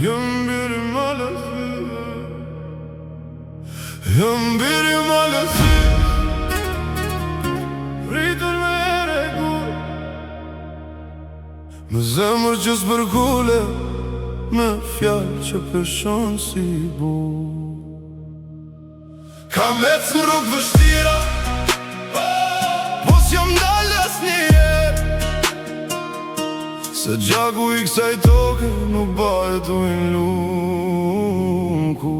Jam biri malësi, jam biri malësi, rritur me regur, me zemër që s'bërgule, me fjallë që peshon si bur. Kam ec në rrugë vështira, po s'jam dalë asnjëherë, se gjaku i kësaj toke nuk bahet ujnë lunku.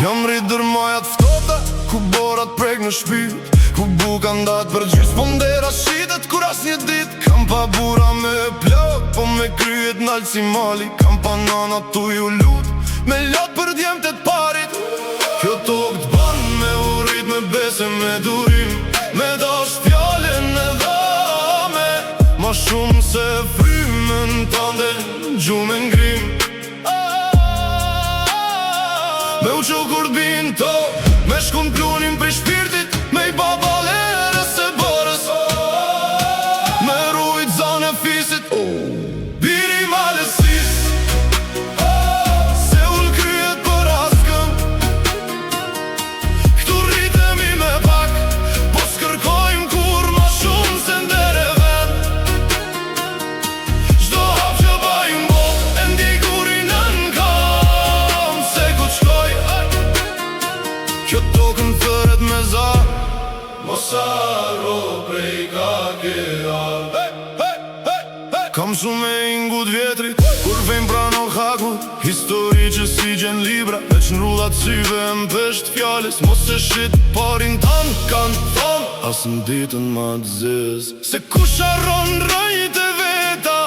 Jam rrit dërmajat ftota, ku borat prek në shpirt, ku buka ndat për gjys, po ndera shitet kur as një dit. Kam pa bura me plok, po me kryet nalë si mali. Kam pa nana tu ju lut, me lot për djemt e t'parit. Kjo tok t'ban me urit, me bese, me durim, me dash fjallin e dhame, ma shumë se frymën tande gjume ngrim. Me u qo kur t'bin to, me shkun plunin për shpirtit, me i babalerës e bërës, me rujt zane fisit, biri malësis, se ull kryet për askëm. Këtu rritemi me pak, po s'kërkojmë kur ma shumë se ndere ven. Çdo hap që bajmë bot, e ndikurin në n'kam, se ku t'shkoj. Kjo tokën thëret me zar, mos haro prej kake al. Kam shumë me ingut vjetrit, kur vejmë prano hakut, histori që si gjen libra, veç n'rullat syve m'pesht fjales. Mos e shit parin tanë kanë thonë, as n'ditën ma t'ziz, se kush arron rëjt e veta,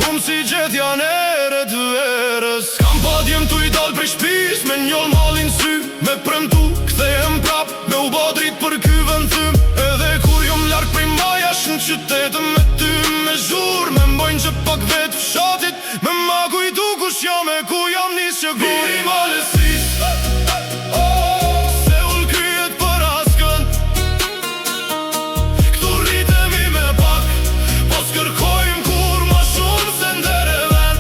hum si gjetja neret verës. Kam pa djem tu i dal prej shpis, me njoll malin sy, me premtu kthehem prap, me u bo drit për ky vend thym. Edhe kur jom larg prej majash në qytetëm me ty, me zhur, me mbojnë që pak vet fshatit, me ma kujtu kush jam e ku jam nis që gur. Biri malësis, se ull kryet për askën. Këtu rritemi me pak, po s'kërkojmë kur ma shumë se ndere ven.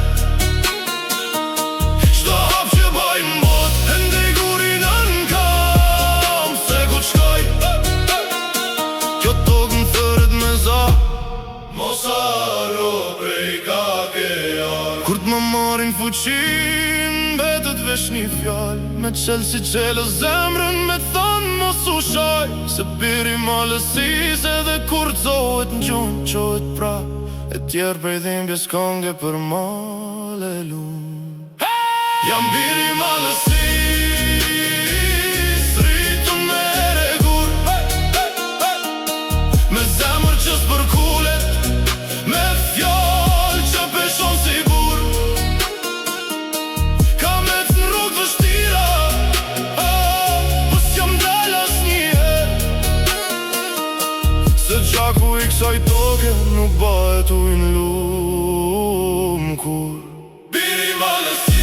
Çdo hap që bajmë bot, e ndikurin në n'kam, se ku t'shkoj. Kjo tokën thëret me zar, mos haro prej kake al. Kur t'më marin fuqin, betet vesh një fjall, me qel si qelë zemrën, me thanë mos u shaj, se biri malësis edhe kur t'zohet n'gjun qohet pra, e tjerë prej dhimbje s'konge për male lun. Jam biri malësis, rritun me regur, me zemër që s'përkullet, me fjall që peshon si bur. Kam ec në rrugë vështira, po s'jam dal asnjëherë, se gjaku i kësaj toke nuk bahet ujnë lum kur. Biri malësis.